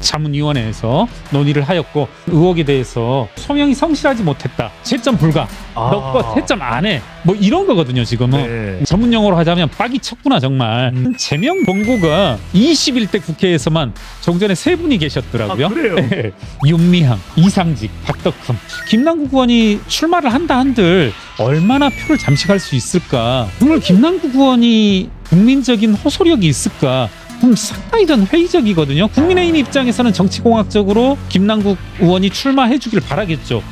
자문위원회에서 논의를 하였고 의혹에 대해서 소명이 성실하지 못했다. 채점 불가. 넣고 채점 안 해. 뭐 이런 거거든요 지금은. 전문 용어로 하자면 빡이 쳤구나 정말. 제명 권고가 21대 국회에서만 종전에 3분이 계셨더라고요. 그래요? 네. 윤미향, 이상직, 박덕흠. 김남국 의원이 출마를 한다 한들 얼마나 표를 잠식할 수 있을까. 정말 김남국 의원이 국민적인 호소력이 있을까. 상당히 전 회의적이거든요. 국민의힘 입장에서는 정치공학적으로 김남국 의원이 출마해 주길 바라겠죠.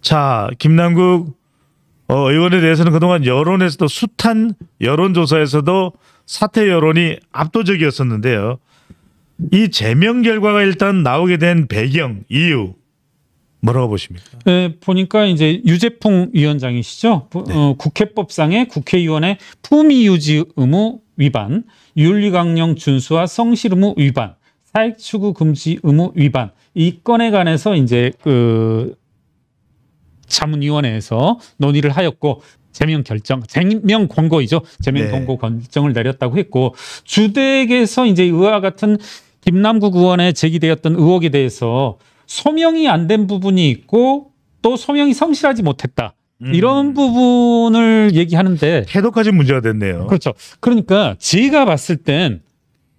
자, 김남국 의원에 대해서는 그동안 여론에서도 숱한 여론조사에서도 사퇴 여론이 압도적이었었는데요. 이 제명 결과가 일단 나오게 된 배경, 이유 뭐라고 보십니까? 네, 보니까 이제 유재풍 위원장이시죠. 네. 국회법상의 국회의원의 품위 유지 의무 위반, 윤리강령 준수와 성실 의무 위반, 사익 추구 금지 의무 위반. 이 건에 관해서 이제 자문위원회에서 논의를 하였고 제명 결정, 제명 권고이죠. 제명 권고 결정을 내렸다고 했고 주택에서 이제 이와 같은 김남국 의원에 제기되었던 의혹에 대해서 소명이 안 된 부분이 있고 또 소명이 성실하지 못했다. 이런 부분을 얘기하는데 태도까지 문제가 됐네요. 그렇죠. 그러니까 제가 봤을 땐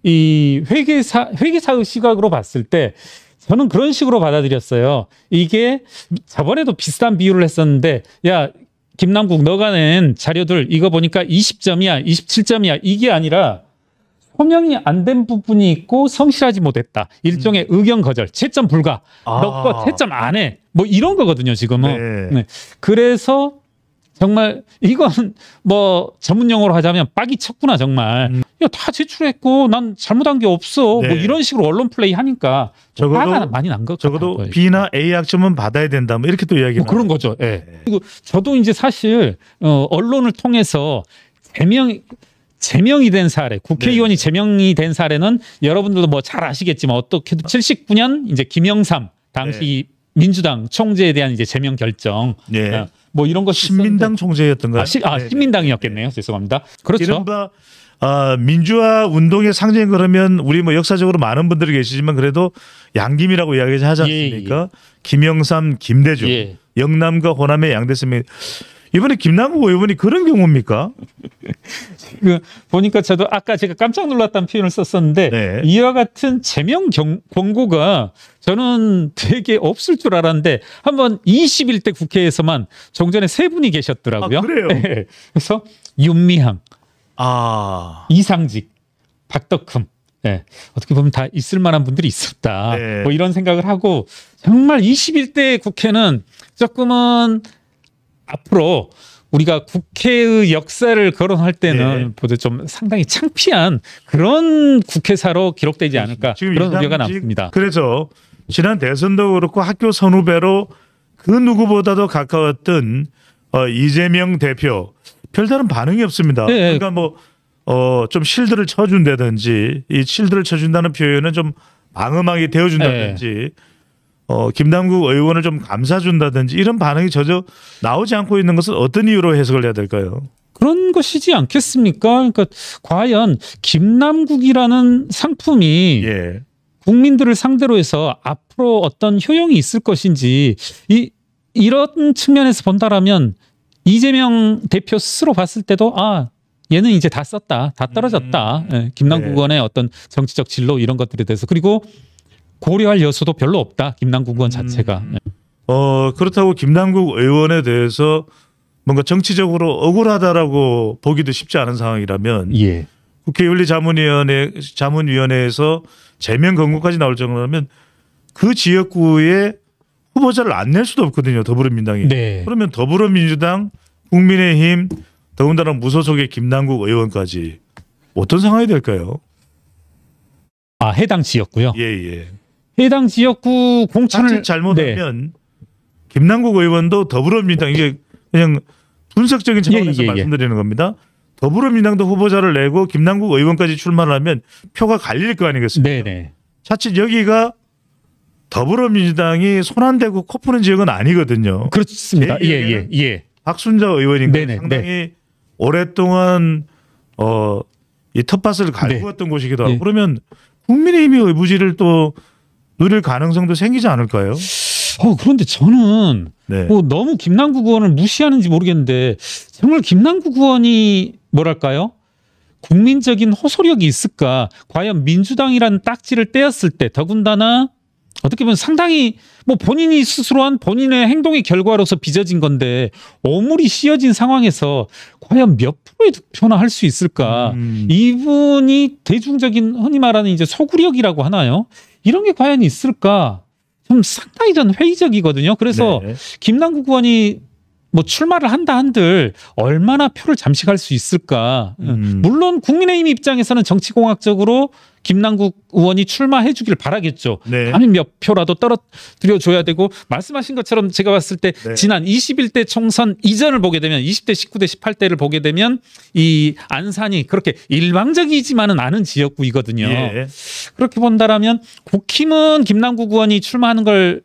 이 회계사의 시각으로 봤을 때 저는 그런 식으로 받아들였어요. 이게 저번에도 비슷한 비유를 했었는데 야 김남국 너가 낸 자료들 이거 보니까 20점이야 27점이야 이게 아니라 소명이 안 된 부분이 있고 성실하지 못했다. 일종의 의견 거절, 채점 불가. 넣고 채점 안 해. 뭐 이런 거거든요 지금은. 네. 그래서 정말 이건 뭐 전문 용어로 하자면 빡이 쳤구나 정말. 야, 다 제출했고 난 잘못한 게 없어. 뭐 이런 식으로 언론 플레이 하니까 화가 많이 난 것 같아요. 적어도 B나 A 학점은 받아야 된다. 뭐 이렇게 또 이야기를 그런 거죠. 예. 그리고 저도 이제 사실 언론을 통해서 제명이 된 사례, 국회의원이 제명이 된 사례는 여러분들도 뭐 잘 아시겠지만 어떻게든 79년 이제 김영삼 당시 민주당 총재에 대한 이제 제명 결정. 뭐 이런 것 신민당 총재였던가요? 신민당이었겠네요. 죄송합니다. 그렇죠. 이른바 민주화 운동의 상징 그러면 우리 뭐 역사적으로 많은 분들이 계시지만 그래도 양김이라고 이야기 하지 않습니까? 김영삼, 김대중, 영남과 호남의 양대쌤이 이번에 김남국 의원이 그런 경우입니까? 보니까 저도 아까 제가 깜짝 놀랐다는 표현을 썼었는데 이와 같은 제명 권고가 저는 되게 없을 줄 알았는데 한번 21대 국회에서만 종전에 3분이 계셨더라고요. 그래요? 네. 그래서 윤미향, 이상직, 박덕흠. 네. 어떻게 보면 다 있을 만한 분들이 있었다. 뭐 이런 생각을 하고 정말 21대 국회는 조금은 앞으로 우리가 국회의 역사를 거론할 때는 보다 좀 상당히 창피한 그런 국회사로 기록되지 않을까 지금 그런 우려가 남습니다. 그래서 지난 대선도 그렇고 학교 선후배로 그 누구보다도 가까웠던 이재명 대표 별다른 반응이 없습니다. 그러니까 뭐 좀 실드를 쳐준다든지 이 실드를 쳐준다는 표현은 좀 방어막이 되어준다든지 김남국 의원을 좀 감싸준다든지 이런 반응이 전혀 나오지 않고 있는 것은 어떤 이유로 해석을 해야 될까요? 그런 것이지 않겠습니까? 그러니까 과연 김남국이라는 상품이 국민들을 상대로 해서 앞으로 어떤 효용이 있을 것인지 이런 측면에서 본다라면 이재명 대표 스스로 봤을 때도 얘는 이제 다 썼다. 다 떨어졌다. 김남국 의원의 어떤 정치적 진로 이런 것들에 대해서. 그리고 고려할 여수도 별로 없다. 김남국 의원 자체가. 그렇다고 김남국 의원에 대해서 뭔가 정치적으로 억울하다라고 보기도 쉽지 않은 상황이라면 국회 윤리자문위원회에서 제명 권고까지 나올 정도라면 그 지역구에 후보자를 안 낼 수도 없거든요. 더불어민주당이. 그러면 더불어민주당, 국민의힘, 더군다나 무소속의 김남국 의원까지 어떤 상황이 될까요? 해당 지역구요? 예. 해당 지역구 공천을 잘못하면 김남국 의원도 더불어민주당 이게 그냥 분석적인 차원에서 말씀드리는 겁니다. 더불어민주당도 후보자를 내고 김남국 의원까지 출마를 하면 표가 갈릴 거 아니겠습니까? 네네. 자칫 여기가 더불어민주당이 손 안 대고 코 푸는 지역은 아니거든요. 그렇습니다. 제 기억에는 예. 박순자 의원인가 네네, 상당히 오랫동안 이 텃밭을 갈구었던 곳이기도 하고 그러면 국민의힘의 의부지를 또 누릴 가능성도 생기지 않을까요? 그런데 저는 네. 너무 김남국 의원을 무시하는지 모르겠는데 정말 김남국 의원이 뭐랄까요? 국민적인 호소력이 있을까? 과연 민주당이라는 딱지를 떼었을 때 더군다나 어떻게 보면 상당히 본인이 스스로 한 본인의 행동의 결과로서 빚어진 건데 오물이 씌어진 상황에서 과연 몇 프로의 득표나 할 수 있을까? 이분이 대중적인 흔히 말하는 이제 소구력이라고 하나요? 이런 게 과연 있을까? 좀 상당히 전 회의적이거든요. 그래서 네. 김남국 의원이 출마를 한다 한들 얼마나 표를 잠식할 수 있을까? 물론 국민의힘 입장에서는 정치공학적으로 김남국 의원이 출마해 주길 바라겠죠. 네. 감히 몇 표라도 떨어뜨려 줘야 되고 말씀하신 것처럼 제가 봤을 때 지난 21대 총선 이전을 보게 되면 20대 19대 18대를 보게 되면 이 안산이 그렇게 일방적이지만은 않은 지역구이거든요. 예. 그렇게 본다라면 국힘은 김남국 의원이 출마하는 걸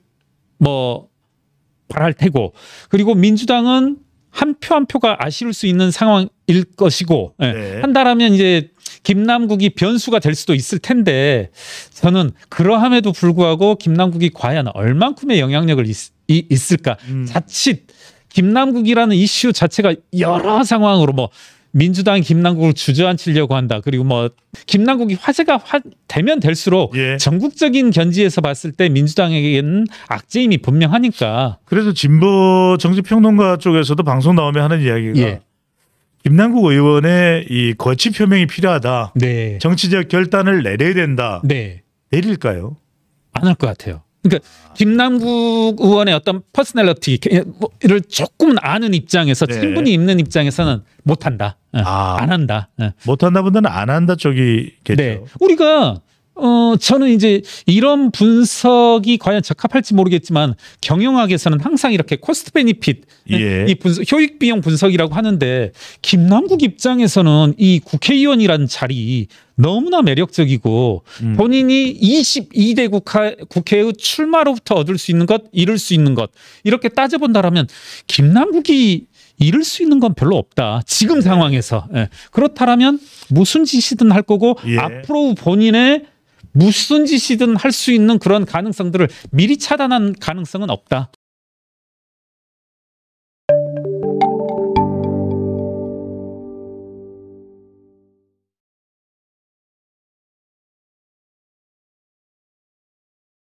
바랄 테고 그리고 민주당은 한 표 한 표가 아쉬울 수 있는 상황일 것이고 한다라면 이제 김남국이 변수가 될 수도 있을 텐데 저는 그러함에도 불구하고 김남국이 과연 얼만큼의 영향력을 있을까? 자칫 김남국이라는 이슈 자체가 여러 상황으로 민주당이 김남국을 주저앉히려고 한다. 그리고 김남국이 화제가 되면 될수록 전국적인 견지에서 봤을 때 민주당에게는 악재임이 분명하니까. 그래서 진보 정치평론가 쪽에서도 방송 나오면 하는 이야기가 김남국 의원의 이 거취 표명이 필요하다. 네. 정치적 결단을 내려야 된다. 네. 내릴까요? 안 할 것 같아요. 그러니까 김남국 의원의 어떤 퍼스널리티를 조금 아는 입장에서 친분이 있는 입장에서는 못한다. 안 한다. 못한다 보다는 안 한다 쪽이겠죠. 네. 우리가 저는 이제 이런 분석이 과연 적합할지 모르겠지만 경영학에서는 항상 이렇게 코스트 베니핏 이 효익 비용 분석이라고 하는데 김남국 입장에서는 이 국회의원이라는 자리 너무나 매력적이고 본인이 22대 국회의 출마로부터 얻을 수 있는 것, 잃을 수 있는 것 이렇게 따져본다라면 김남국이 잃을 수 있는 건 별로 없다. 지금 상황에서. 그렇다라면 무슨 짓이든 할 거고 앞으로 본인의 무슨 짓이든 할 수 있는 그런 가능성들을 미리 차단한 가능성은 없다.